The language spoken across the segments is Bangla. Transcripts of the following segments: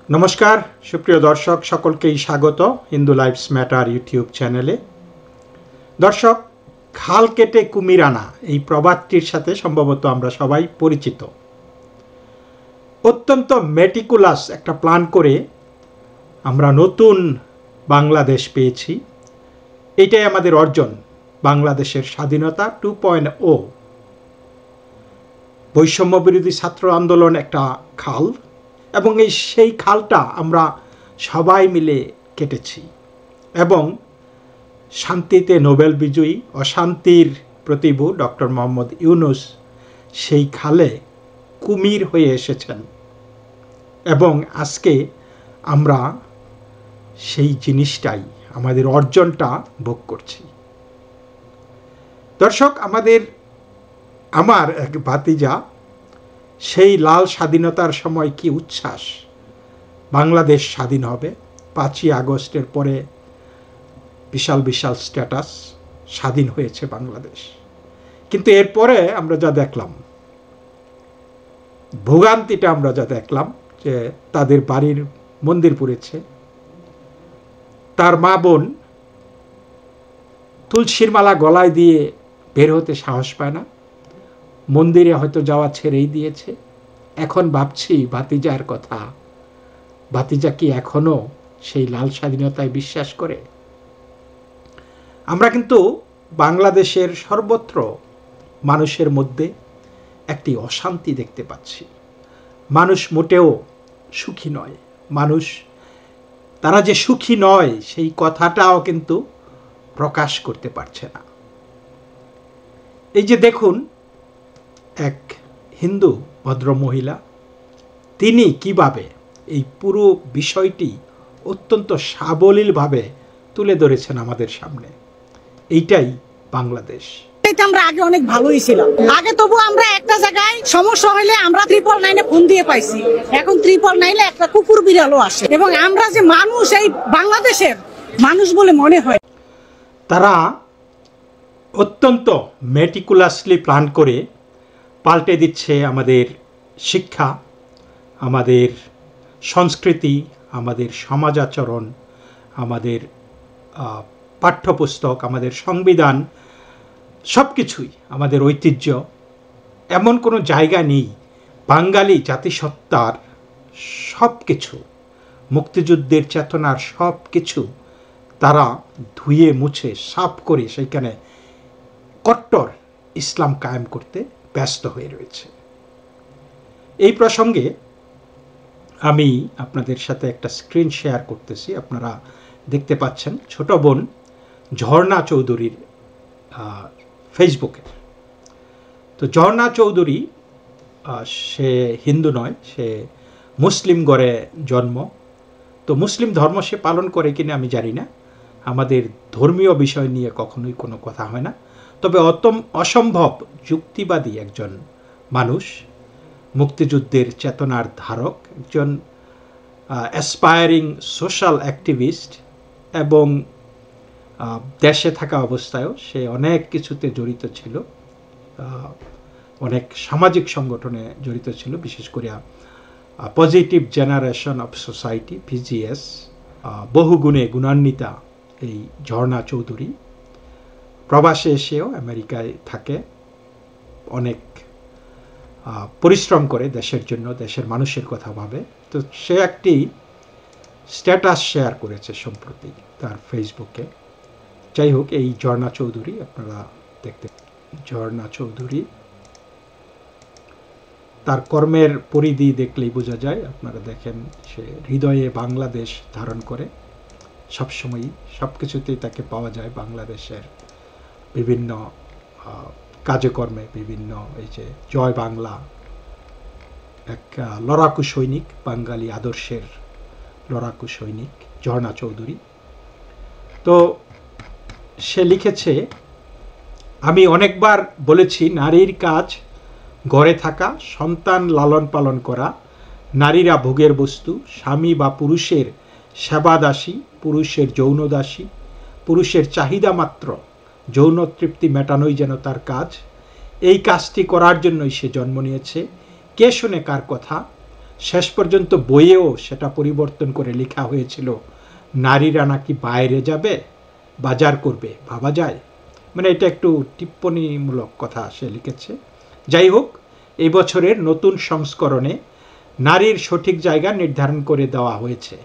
নমস্কার সুপ্রিয় দর্শক সকলকেই স্বাগত হিন্দু লাইফস ম্যাটার ইউটিউব চ্যানেলে। দর্শক, খাল কেটে কুমির আনা এই প্রবাদটির সাথে সম্ভবত আমরা সবাই পরিচিত। অত্যন্ত মেটিকুলাস একটা প্ল্যান করে আমরা নতুন বাংলাদেশ পেয়েছি। এটাই আমাদের অর্জন, বাংলাদেশের স্বাধীনতা 2.0। বৈষম্য বিরোধী ছাত্র আন্দোলন একটা খাল, এবং সেই খালটা আমরা সবাই মিলে কেটেছি এবং শান্তিতে নোবেল বিজয়ী, অশান্তির প্রতিভু ডক্টর মোহাম্মদ ইউনূস সেই খালে কুমির হয়ে এসেছেন এবং আজকে আমরা সেই জিনিসটাই, আমাদের অর্জনটা ভোগ করছি। দর্শক, আমার এক ভাতিজা সেই লাল স্বাধীনতার সময় কি উচ্ছ্বাস, বাংলাদেশ স্বাধীন হবে, 5ই আগস্টের পরে বিশাল বিশাল স্ট্যাটাস, স্বাধীন হয়েছে বাংলাদেশ। কিন্তু এরপরে আমরা যা দেখলাম, ভোগান্তিটা আমরা যা দেখলাম, যে তাদের বাড়ির মন্দির পুড়েছে, তার মা বোন তুলসীর মালা গলায় দিয়ে বের হতে সাহস পায় না, মন্দিরে হয়তো যাওয়া ছেড়েই দিয়েছে। এখন ভাবছি ভাতিজার কথা, ভাতিজা কি এখনো সেই লাল স্বাধীনতায় বিশ্বাস করে? আমরা কিন্তু বাংলাদেশের সর্বত্র মানুষের মধ্যে একটি অশান্তি দেখতে পাচ্ছি। মানুষ মোটেও সুখী নয়। তারা যে সুখী নয় সেই কথাটাও কিন্তু প্রকাশ করতে পারছে না। এই যে দেখুন, এক হিন্দু ভদ্রমহিলা, তিনি কিভাবে এই পুরো বিষয়টি অত্যন্ত সাবলীলভাবে তুলে ধরেছেন আমাদের সামনে। এইটাই বাংলাদেশ। আমরা আগে অনেক ভালোই ছিলাম। আগে তবু আমরা একটা জায়গায় সমস্যা হলে আমরা 999-এ ফোন দিয়ে পাইছি। এখন 999-এ একটা কুকুর বিড়ালও আসে, এবং আমরা যে মানুষ, এই বাংলাদেশের মানুষ বলে মনে হয়। তারা অত্যন্ত মেটিকুলাসলি প্ল্যান করে পাল্টে দিচ্ছে আমাদের শিক্ষা, আমাদের সংস্কৃতি, আমাদের সমাজ আচরণ, আমাদের পাঠ্যপুস্তক, আমাদের সংবিধান, সব কিছুই, আমাদের ঐতিহ্য। এমন কোনো জায়গা নেই, বাঙালি জাতিসত্তার সব কিছু, মুক্তিযুদ্ধের চেতনার সব কিছু তারা ধুয়ে মুছে সাফ করে সেখানে কট্টর ইসলাম কায়েম করতে ব্যস্ত হয়ে রয়েছে। এই প্রসঙ্গে আমি আপনাদের সাথে একটা স্ক্রিন শেয়ার করতেছি, আপনারা দেখতে পাচ্ছেন। ছোট বোন ঝর্ণা চৌধুরীর ফেসবুকের। তো ঝর্ণা চৌধুরী সে হিন্দু নয়, সে মুসলিম ঘরে জন্ম। তো মুসলিম ধর্ম সে পালন করে কিনা আমি জানি না, আমাদের ধর্মীয় বিষয় নিয়ে কখনোই কোনো কথা হয় না। তবে অসম্ভব যুক্তিবাদী একজন মানুষ, মুক্তিযুদ্ধের চেতনার ধারক, একজন অ্যাসপায়ারিং সোশ্যাল অ্যাক্টিভিস্ট, এবং দেশে থাকা অবস্থায়ও সে অনেক কিছুতে জড়িত ছিল, অনেক সামাজিক সংগঠনে জড়িত ছিল, বিশেষ করে positive generation of society, PGS। বহুগুণে গুণান্বিতা এই ঝর্ণা চৌধুরী প্রবাসে এসেও আমেরিকায় থাকে, অনেক পরিশ্রম করে দেশের জন্য, দেশের মানুষের কথা ভাবে। তো সে একটি স্ট্যাটাস শেয়ার করেছে সম্প্রতি তার ফেসবুকে। যাই হোক, এই ঝর্ণা চৌধুরী আপনারা দেখতে, ঝর্ণা চৌধুরী, তার কর্মের পরিধি দেখলেই বোঝা যায়। আপনারা দেখেন, সে হৃদয়ে বাংলাদেশ ধারণ করে, সবসময়ই সব কিছুতেই তাকে পাওয়া যায় বাংলাদেশের বিভিন্ন কাজকর্মে, বিভিন্ন, এই যে জয় বাংলা, এক লড়াকু সৈনিক, বাঙালি আদর্শের লড়াকু সৈনিক ঝর্ণা চৌধুরী। তো সে লিখেছে, আমি অনেকবার বলেছি নারীর কাজ ঘরে থাকা, সন্তান লালন পালন করা, নারীরা ভোগের বস্তু, স্বামী বা পুরুষের সেবাদাসী, পুরুষের যৌনদাসী, পুরুষের চাহিদা মাত্র যৌন তৃপ্তি মেটানোই যেন তার কাজ। এই কাজটি করার জন্যই সে জন্ম নিয়েছে। কে শোনে কার কথা? শেষ পর্যন্ত বইয়েও সেটা পরিবর্তন করে লেখা হয়েছিল নারীরা নাকি বাইরে যাবে, বাজার করবে, ভাবা যায়? মানে এটা একটু টিপ্পণীমূলক কথা সে লিখেছে। যাই হোক, এই বছরের নতুন সংস্করণে নারীর সঠিক জায়গা নির্ধারণ করে দেওয়া হয়েছে।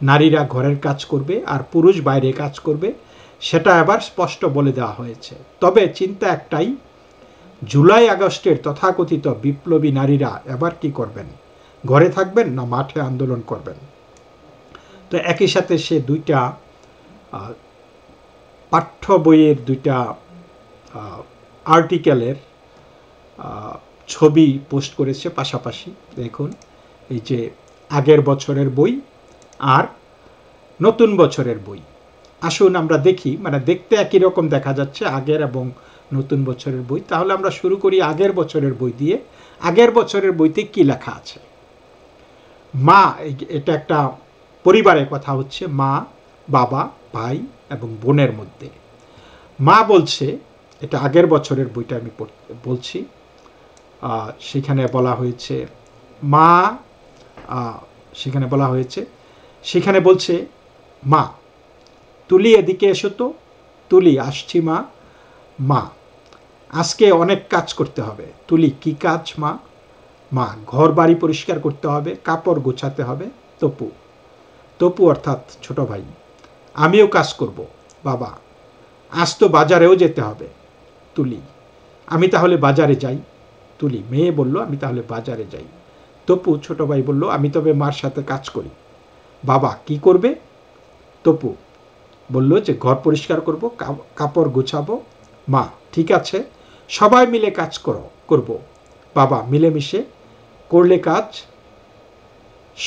নারীরা ঘরের কাজ করবে আর পুরুষ বাইরে কাজ করবে, সেটা আবার স্পষ্ট বলে দেওয়া হয়েছে। তবে চিন্তা একটাই, জুলাই আগস্টের তথাকথিত বিপ্লবী নারীরা এবার কি করবেন? ঘরে থাকবেন না মাঠে আন্দোলন করবেন? তো একই সাথে সে দুইটা পাঠ্য বইয়ের দুইটা আর্টিকেলের ছবি পোস্ট করেছে পাশাপাশি। দেখুন, এই যে আগের বছরের বই আর নতুন বছরের বই। আসুন আমরা দেখি, মানে দেখতে একই রকম দেখা যাচ্ছে আগের এবং নতুন বছরের বই। তাহলে আমরা শুরু করি আগের বছরের বই দিয়ে। আগের বছরের বইতে কি লেখা আছে? মা, এটা একটা পরিবারের কথা হচ্ছে, মা, বাবা, ভাই এবং বোনের মধ্যে। মা বলছে, এটা আগের বছরের বইটা আমি বলছি, সেখানে বলা হয়েছে মা, সেখানে বলছে মা, তুলি এদিকে এসো তো। তুলি, আসছি মা। মা, আজকে অনেক কাজ করতে হবে। তুলি, কি কাজ মা? মা, ঘর বাড়ি পরিষ্কার করতে হবে, কাপড় গোছাতে হবে। তপু, তপু অর্থাৎ ছোট ভাই, আমিও কাজ করব। বাবা, আজ তো বাজারেও যেতে হবে। তুলি, আমি তাহলে বাজারে যাই। তুলি, মেয়ে বলল, আমি তাহলে বাজারে যাই। তপু ছোট ভাই বলল, আমি তবে মার সাথে কাজ করি। বাবা, কি করবে? তপু বলল যে ঘর পরিষ্কার করব, কাপড় গোছাবো। মা, ঠিক আছে, সবাই মিলে কাজ করব। বাবা, মিলেমিশে করলে কাজ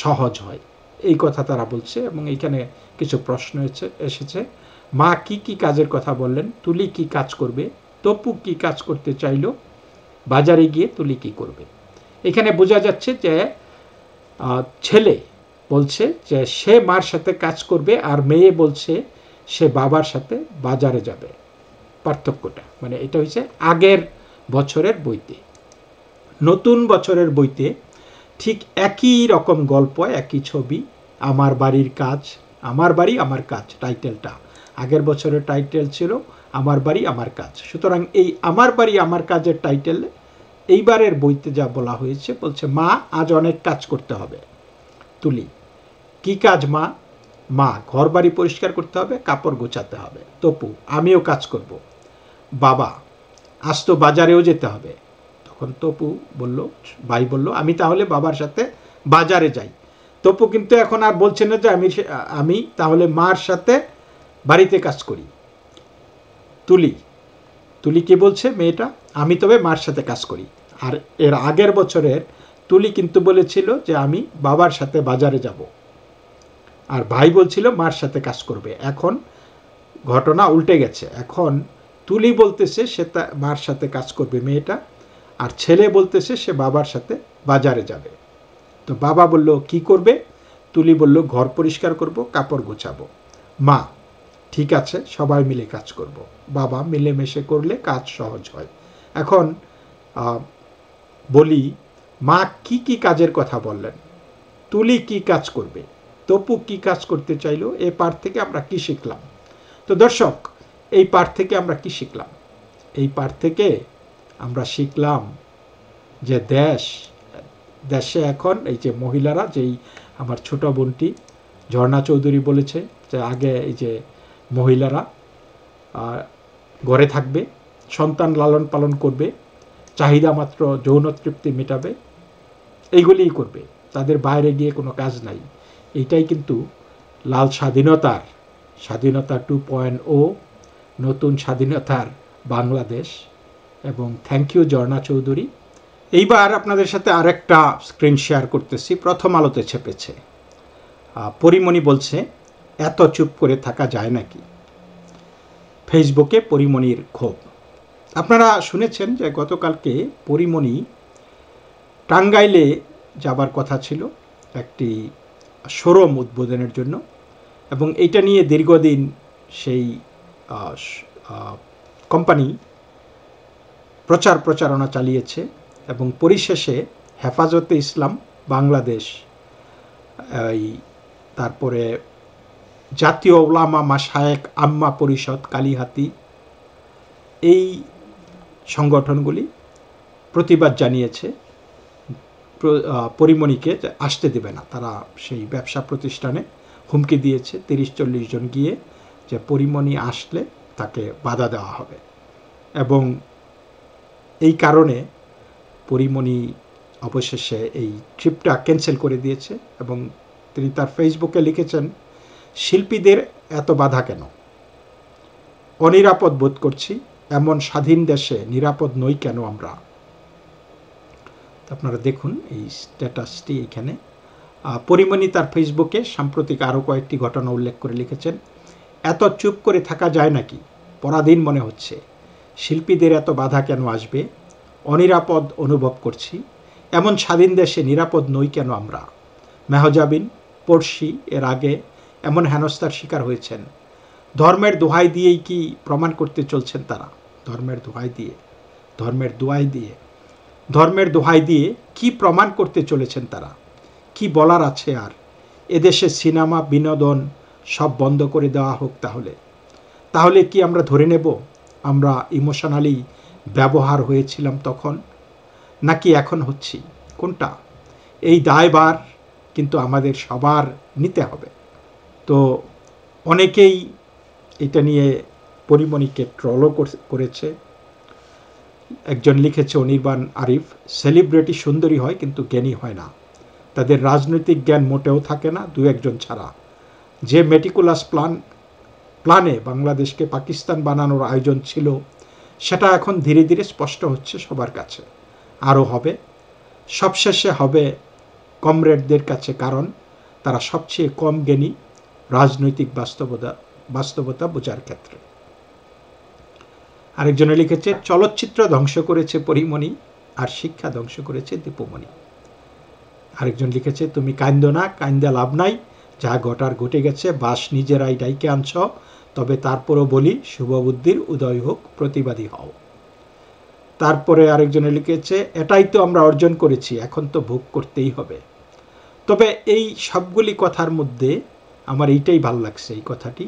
সহজ হয়। এই কথা তারা বলছে এবং এইখানে কিছু প্রশ্ন এসেছে। মা কি কি কাজের কথা বললেন? তুলি কি কাজ করবে? তপু কি কাজ করতে চাইল? বাজারে গিয়ে তুলি কি করবে? এখানে বোঝা যাচ্ছে যে ছেলে বলছে যে সে মার সাথে কাজ করবে আর মেয়ে বলছে সে বাবার সাথে বাজারে যাবে। পার্থক্যটা মানে এটা হচ্ছে আগের বছরের বইতে। নতুন বছরের বইতে ঠিক একই রকম গল্প, একই ছবি, আমার বাড়ির কাজ, আমার বাড়ি আমার কাজ টাইটেলটা। আগের বছরের টাইটেল ছিল আমার বাড়ি আমার কাজ। সুতরাং এই আমার বাড়ি আমার কাজের টাইটেল এইবারের বইতে যা বলা হয়েছে, বলছে মা, আজ অনেক কাজ করতে হবে। তুলি, কি কাজ মা? মা, ঘর বাড়ি পরিষ্কার করতে হবে, কাপড় গোছাতে হবে। তপু, আমিও কাজ করব। বাবা, আজ তো বাজারেও যেতে হবে। তখন তপু বলল, ভাই বলল, আমি তাহলে বাবার সাথে বাজারে যাই। তপু কিন্তু এখন আর বলছে না যে আমি তাহলে মার সাথে বাড়িতে কাজ করি। তুলি, তুলি কি বলছে মেয়েটা? আমি তবে মার সাথে কাজ করি। আর এর আগের বছরের তুলি কিন্তু বলেছিল যে আমি বাবার সাথে বাজারে যাব, আর ভাই বলছিল মার সাথে কাজ করবে। এখন ঘটনা উল্টে গেছে। এখন তুলি বলতেছে সে মার সাথে কাজ করবে মেয়েটা, আর ছেলে বলতেছে সে বাবার সাথে বাজারে যাবে। তো বাবা বলল, কি করবে? তুলি বলল, ঘর পরিষ্কার করব, কাপড় গোছাবো। মা, ঠিক আছে, সবাই মিলে কাজ করব। বাবা, মিলেমিশে করলে কাজ সহজ হয়। এখন বলি, মা কি কি কাজের কথা বললেন? তুলি কি কাজ করবে? তপু কি কাজ করতে চাইলো? এই পাঠ থেকে আমরা কি শিখলাম? তো দর্শক, এই পাঠ থেকে আমরা কি শিখলাম? এই পাঠ থেকে আমরা শিখলাম যে দেশে এখন এই যে মহিলারা, যেই আমার ছোট বোনটি ঝর্ণা চৌধুরী বলেছে যে আগে এই যে মহিলারা ঘরে থাকবে, সন্তান লালন পালন করবে, চাহিদা মাত্র যৌন তৃপ্তি মেটাবে, এইগুলিই করবে, তাদের বাইরে গিয়ে কোনো কাজ নাই। এইটাই কিন্তু লাল স্বাধীনতা 2.0, নতুন স্বাধীনতার বাংলাদেশ। এবং থ্যাংক ইউ ঝর্ণা চৌধুরী। এইবার আপনাদের সাথে আরেকটা স্ক্রিন শেয়ার করতেছি, প্রথম আলোতে ছেপেছে। পরিমণি বলছে, এত চুপ করে থাকা যায় নাকি? ফেসবুকে পরিমণির ক্ষোভ। আপনারা শুনেছেন যে গতকালকে পরিমণি টাঙ্গাইলে যাবার কথা ছিল একটি শোরুম উদ্বোধনের জন্য, এবং এইটা নিয়ে দীর্ঘদিন সেই কোম্পানি প্রচারণা চালিয়েছে এবং পরিশেষে হেফাজতে ইসলাম বাংলাদেশ, এই তারপরে জাতীয় উলামা মাশায়েখ আম্মা পরিষদ কালিহাতি, এই সংগঠনগুলি প্রতিবাদ জানিয়েছে পরিমণিকে আসতে দেবে না। তারা সেই ব্যবসা প্রতিষ্ঠানে হুমকি দিয়েছে 30-40 জন গিয়ে যে পরিমণি আসলে তাকে বাধা দেওয়া হবে, এবং এই কারণে পরিমণি অবশেষে এই ট্রিপটা ক্যান্সেল করে দিয়েছে। এবং তিনি তার ফেসবুকে লিখেছেন, শিল্পীদের এত বাধা কেন? অনিরাপদ বোধ করছি, এমন স্বাধীন দেশে নিরাপদ নই কেন আমরা? আপনারা দেখুন এই স্ট্যাটাসটি এখানে। পরিমণি তার ফেসবুকে সাম্প্রতিক আরও কয়েকটি ঘটনা উল্লেখ করে লিখেছেন, এত চুপ করে থাকা যায় নাকি? পরাধীন মনে হচ্ছে। শিল্পীদের এত বাধা কেন আসবে? অনিরাপদ অনুভব করছি, এমন স্বাধীন দেশে নিরাপদ নই কেন আমরা? মেহজাবিন, পড়শি এর আগে এমন হেনস্থার শিকার হয়েছেন। ধর্মের দোহাই দিয়েই কি প্রমাণ করতে চলছেন তারা? ধর্মের দোহাই দিয়ে কি প্রমাণ করতে চলেছেন তারা? কি বলার আছে আর? এদেশে সিনেমা, বিনোদন সব বন্ধ করে দেওয়া হোক তাহলে কি আমরা ধরে নেব আমরা ইমোশনালি ব্যবহার হয়েছিলাম তখন, নাকি এখন হচ্ছি? কোনটা? এই দায়ভার কিন্তু আমাদের সবার নিতে হবে। তো অনেকেই এটা নিয়ে পরিমণিকে ট্রলও করেছে। একজন লিখেছে, অনির্বাণ আরিফ, সেলিব্রিটি সুন্দরী হয় কিন্তু জ্ঞানী হয় না, তাদের রাজনৈতিক জ্ঞান মোটেও থাকে না, 2-1 জন ছাড়া। যে মেটিকুলাস প্ল্যানে বাংলাদেশকে পাকিস্তান বানানোর আয়োজন ছিল, সেটা এখন ধীরে ধীরে স্পষ্ট হচ্ছে সবার কাছে, আরও হবে। সবশেষে হবে কমরেডদের কাছে, কারণ তারা সবচেয়ে কম জ্ঞানী রাজনৈতিক বাস্তবতা বোঝার ক্ষেত্রে। আরেকজনে লিখেছে, চলচ্চিত্র ধ্বংস করেছে পরিমণি, আর শিক্ষা ধ্বংস করেছে দীপুমণি। আরেকজন লিখেছে, তুমি কান্দো না, কান্দা লাভ নাই, যা ঘটার ঘটে গেছে, বাস নিজেরাই ডাইকে আনছ, তবে তারপরও বলি শুভবুদ্ধির উদয় হোক, প্রতিবাদী হও। তারপরে আরেকজনে লিখেছে, এটাই তো আমরা অর্জন করেছি, এখন তো ভোগ করতেই হবে। তবে এই সবগুলি কথার মধ্যে আমার এইটাই ভালো লাগছে, এই কথাটি,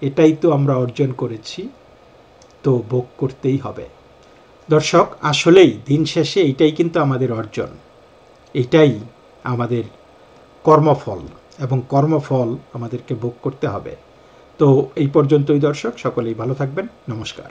এটাই তো আমরা অর্জন করেছি, তো ভোগ করতেই হবে। দর্শক, আসলেই দিন শেষে এইটাই কিন্তু আমাদের অর্জন, এটাই আমাদের কর্মফল, এবং কর্মফল আমাদেরকে ভোগ করতে হবে। তো এই পর্যন্তই দর্শক, সকলেই ভালো থাকবেন, নমস্কার।